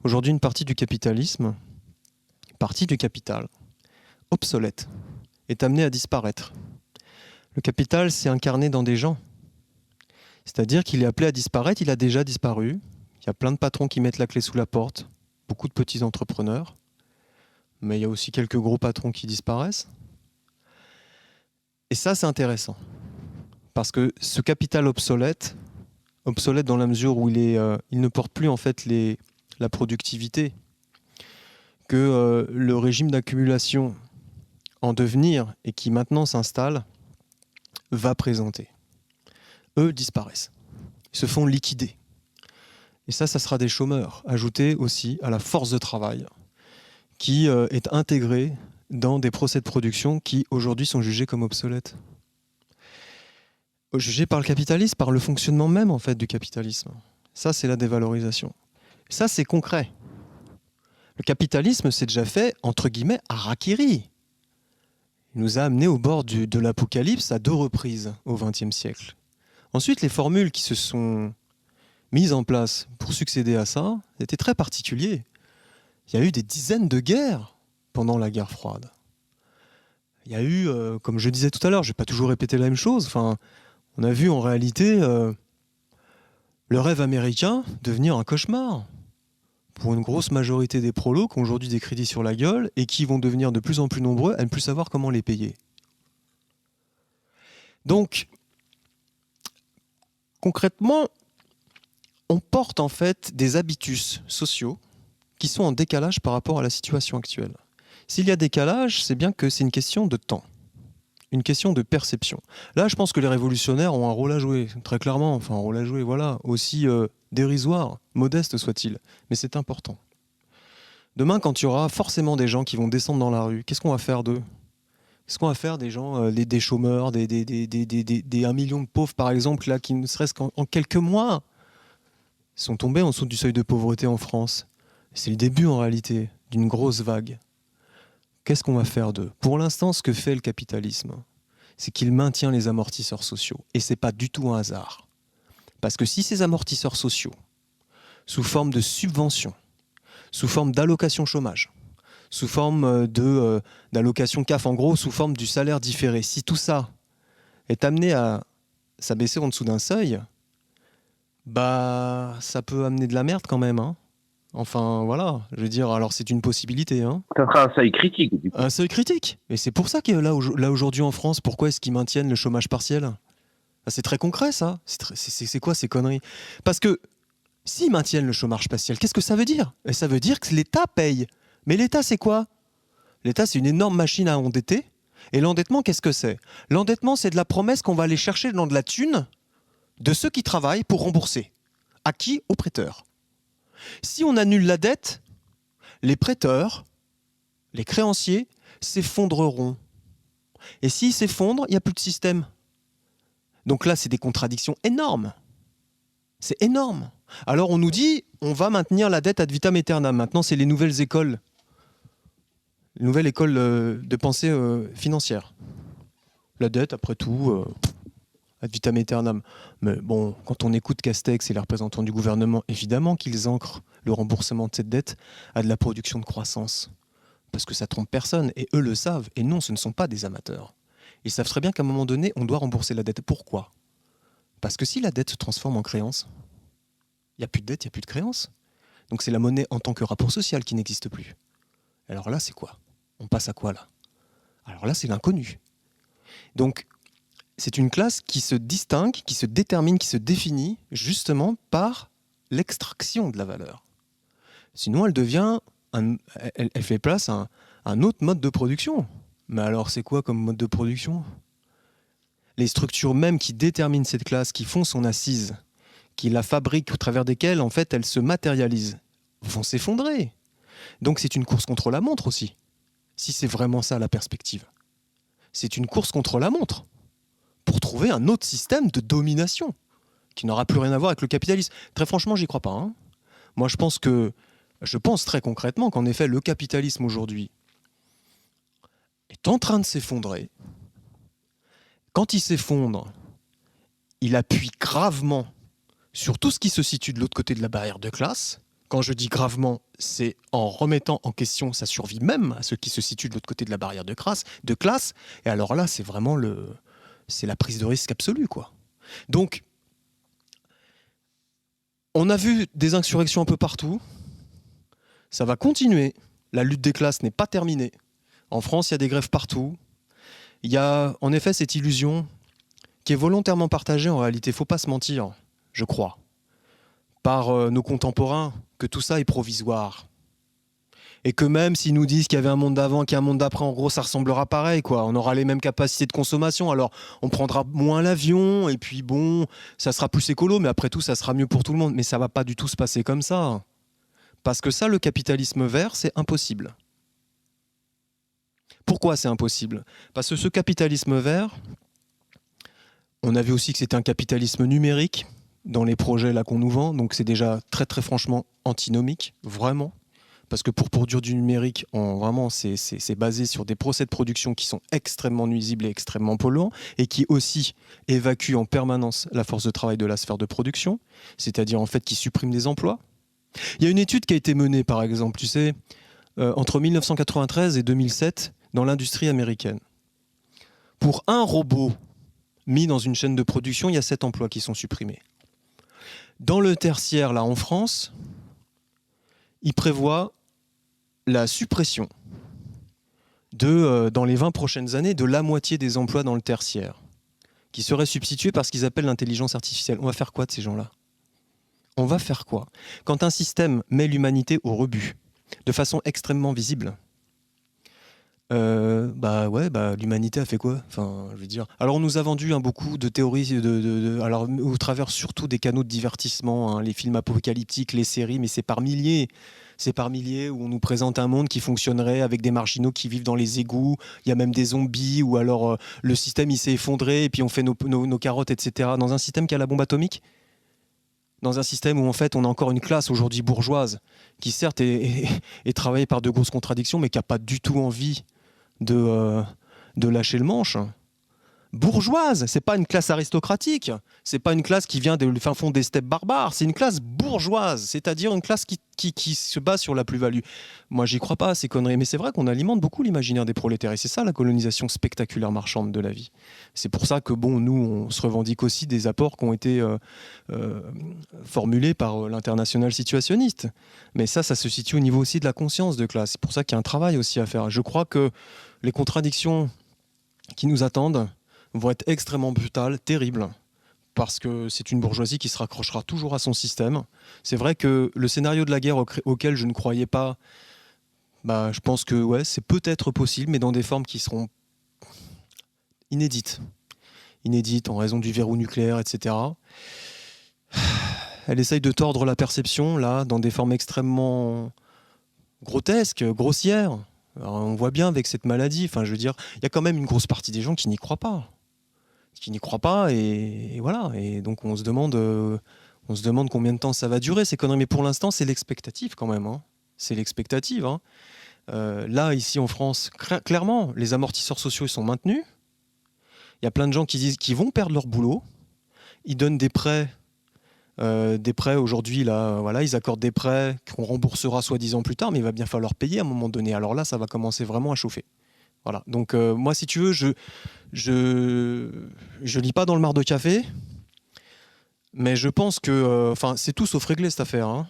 Aujourd'hui, une partie du capitalisme, une partie du capital, obsolète, est amenée à disparaître. Le capital, c'est incarné dans des gens. C'est-à-dire qu'il est appelé à disparaître, il a déjà disparu. Il y a plein de patrons qui mettent la clé sous la porte, beaucoup de petits entrepreneurs, mais il y a aussi quelques gros patrons qui disparaissent. Et ça, c'est intéressant, parce que ce capital obsolète dans la mesure où il ne porte plus en fait la productivité que le régime d'accumulation en devenir et qui maintenant s'installe va présenter. Eux disparaissent, ils se font liquider. Et ça sera des chômeurs, ajoutés aussi à la force de travail qui est intégrée dans des procès de production qui aujourd'hui sont jugés comme obsolètes. Jugés par le capitalisme, par le fonctionnement même en fait du capitalisme. Ça, c'est la dévalorisation. Ça, c'est concret. Le capitalisme s'est déjà fait, entre guillemets, harakiri. Il nous a amenés au bord de l'apocalypse à 2 reprises au XXe siècle. Ensuite, les formules qui se sont mises en place pour succéder à ça étaient très particulières. Il y a eu des dizaines de guerres pendant la guerre froide. Il y a eu, comme je disais tout à l'heure, je ne vais pas toujours répéter la même chose, on a vu en réalité le rêve américain devenir un cauchemar pour une grosse majorité des prolos qui ont aujourd'hui des crédits sur la gueule et qui vont devenir de plus en plus nombreux à ne plus savoir comment les payer. Donc, concrètement, on porte en fait des habitus sociaux qui sont en décalage par rapport à la situation actuelle. S'il y a décalage, c'est bien que c'est une question de temps, une question de perception. Là, je pense que les révolutionnaires ont un rôle à jouer, très clairement, un rôle à jouer, voilà, aussi dérisoire, modeste soit-il, mais c'est important. Demain, quand il y aura forcément des gens qui vont descendre dans la rue, qu'est-ce qu'on va faire d'eux ? Qu'est-ce qu'on va faire des gens, des chômeurs, des 1 million de pauvres, par exemple, là, qui ne serait-ce qu'en quelques mois sont tombés en dessous du seuil de pauvreté en France. C'est le début, en réalité, d'une grosse vague. Qu'est-ce qu'on va faire d'eux ? Pour l'instant, ce que fait le capitalisme, c'est qu'il maintient les amortisseurs sociaux. Et ce n'est pas du tout un hasard. Parce que si ces amortisseurs sociaux, sous forme de subventions, sous forme d'allocation chômage, sous forme d'allocation CAF, en gros, sous forme du salaire différé, si tout ça est amené à s'abaisser en dessous d'un seuil, ça peut amener de la merde quand même, hein. Enfin, voilà, je veux dire, alors c'est une possibilité. Hein. Ça sera un seuil critique. Un seuil critique. Et c'est pour ça que là aujourd'hui en France, pourquoi est-ce qu'ils maintiennent le chômage partiel ? C'est très concret, ça. C'est quoi ces conneries ? Parce que s'ils maintiennent le chômage partiel, qu'est-ce que ça veut dire ? Et ça veut dire que l'État paye. Mais l'État, c'est quoi ? L'État, c'est une énorme machine à endetter. Et l'endettement, qu'est-ce que c'est ? L'endettement, c'est de la promesse qu'on va aller chercher dans de la thune de ceux qui travaillent pour rembourser. À qui ? Aux prêteurs. Si on annule la dette, les prêteurs, les créanciers, s'effondreront. Et s'ils s'effondrent, il n'y a plus de système. Donc là, c'est des contradictions énormes. C'est énorme. Alors on nous dit, on va maintenir la dette ad vitam aeternam. Maintenant, c'est les nouvelles écoles. Les nouvelles écoles de pensée financière. La dette, après tout, ad vitam aeternam. Mais bon, quand on écoute Castex et les représentants du gouvernement, évidemment qu'ils ancrent le remboursement de cette dette à de la production de croissance. Parce que ça trompe personne, et eux le savent. Et non, ce ne sont pas des amateurs. Ils savent très bien qu'à un moment donné, on doit rembourser la dette. Pourquoi ? Parce que si la dette se transforme en créance, il n'y a plus de dette, il n'y a plus de créance. Donc c'est la monnaie en tant que rapport social qui n'existe plus. Alors là, c'est quoi ? On passe à quoi là ? Alors là, c'est l'inconnu. Donc, c'est une classe qui se distingue, qui se détermine, qui se définit justement par l'extraction de la valeur. Sinon, elle fait place à un autre mode de production. Mais alors, c'est quoi comme mode de production ? Les structures même qui déterminent cette classe, qui font son assise, qui la fabriquent, au travers desquelles, en fait, elle se matérialise, vont s'effondrer. Donc, c'est une course contre la montre aussi, si c'est vraiment ça la perspective. C'est une course contre la montre, pour trouver un autre système de domination, qui n'aura plus rien à voir avec le capitalisme. Très franchement, j'y crois pas. Hein. Moi, je pense très concrètement qu'en effet, le capitalisme aujourd'hui est en train de s'effondrer. Quand il s'effondre, il appuie gravement sur tout ce qui se situe de l'autre côté de la barrière de classe, Quand je dis gravement, c'est en remettant en question sa survie même à ceux qui se situent de l'autre côté de la barrière de classe. Et alors là, c'est vraiment c'est la prise de risque absolue, quoi. Donc, on a vu des insurrections un peu partout. Ça va continuer. La lutte des classes n'est pas terminée. En France, il y a des grèves partout. Il y a en effet cette illusion qui est volontairement partagée en réalité, il ne faut pas se mentir, je crois, par nos contemporains, que tout ça est provisoire. Et que même s'ils nous disent qu'il y avait un monde d'avant, qu'il y a un monde d'après, en gros, ça ressemblera pareil, quoi. On aura les mêmes capacités de consommation, alors on prendra moins l'avion, et puis bon, ça sera plus écolo, mais après tout, ça sera mieux pour tout le monde. Mais ça va pas du tout se passer comme ça. Parce que ça, le capitalisme vert, c'est impossible. Pourquoi c'est impossible? Parce que ce capitalisme vert, on a vu aussi que c'était un capitalisme numérique dans les projets là qu'on nous vend, donc c'est déjà très très franchement antinomique, vraiment. Parce que pour produire du numérique, vraiment, c'est basé sur des procès de production qui sont extrêmement nuisibles et extrêmement polluants, et qui aussi évacuent en permanence la force de travail de la sphère de production, c'est-à-dire en fait qui suppriment des emplois. Il y a une étude qui a été menée, par exemple, tu sais, entre 1993 et 2007, dans l'industrie américaine. Pour un robot mis dans une chaîne de production, il y a 7 emplois qui sont supprimés. Dans le tertiaire, là, en France, il prévoit la suppression dans les 20 prochaines années, de la moitié des emplois dans le tertiaire, qui seraient substitués par ce qu'ils appellent l'intelligence artificielle. On va faire quoi de ces gens-là? On va faire quoi? Quand un système met l'humanité au rebut, de façon extrêmement visible, l'humanité a fait quoi? Enfin, je veux dire. Alors on nous a vendu beaucoup de théories, alors au travers surtout des canaux de divertissement, hein, les films apocalyptiques, les séries, mais c'est par milliers. C'est par milliers où on nous présente un monde qui fonctionnerait avec des marginaux qui vivent dans les égouts. Il y a même des zombies, ou alors le système il s'est effondré et puis on fait nos carottes, etc. Dans un système qui a la bombe atomique, dans un système où en fait on a encore une classe aujourd'hui bourgeoise qui certes est travaillée par de grosses contradictions, mais qui n'a pas du tout envie de lâcher le manche. Bourgeoise, c'est pas une classe aristocratique, c'est pas une classe qui vient du fin fond des steppes barbares, c'est une classe bourgeoise, c'est-à-dire une classe qui se base sur la plus-value. Moi, j'y crois pas à ces conneries, mais c'est vrai qu'on alimente beaucoup l'imaginaire des prolétaires, et c'est ça la colonisation spectaculaire marchande de la vie. C'est pour ça que, bon, nous, on se revendique aussi des apports qui ont été formulés par l'international situationniste. Mais ça se situe au niveau aussi de la conscience de classe. C'est pour ça qu'il y a un travail aussi à faire. Je crois que les contradictions qui nous attendent vont être extrêmement brutales, terribles, parce que c'est une bourgeoisie qui se raccrochera toujours à son système. C'est vrai que le scénario de la guerre auquel je ne croyais pas, je pense que ouais, c'est peut-être possible, mais dans des formes qui seront inédites en raison du verrou nucléaire, etc. Elle essaye de tordre la perception, là, dans des formes extrêmement grotesques, grossières. Alors, on voit bien avec cette maladie, enfin, je veux dire, il y a quand même une grosse partie des gens qui n'y croient pas. Et voilà. Et donc on se demande combien de temps ça va durer, ces conneries. Mais pour l'instant, c'est l'expectative quand même. Hein. C'est l'expectative. Hein. Là, ici en France, clairement, les amortisseurs sociaux ils sont maintenus. Il y a plein de gens qui disent qu'ils vont perdre leur boulot. Ils donnent des prêts. Aujourd'hui, là, voilà, ils accordent des prêts qu'on remboursera soi-disant plus tard, mais il va bien falloir payer à un moment donné. Alors là, ça va commencer vraiment à chauffer. Voilà. Donc moi, si tu veux, je lis pas dans le mar de café, mais je pense que, c'est tout sauf réglé cette affaire. Hein.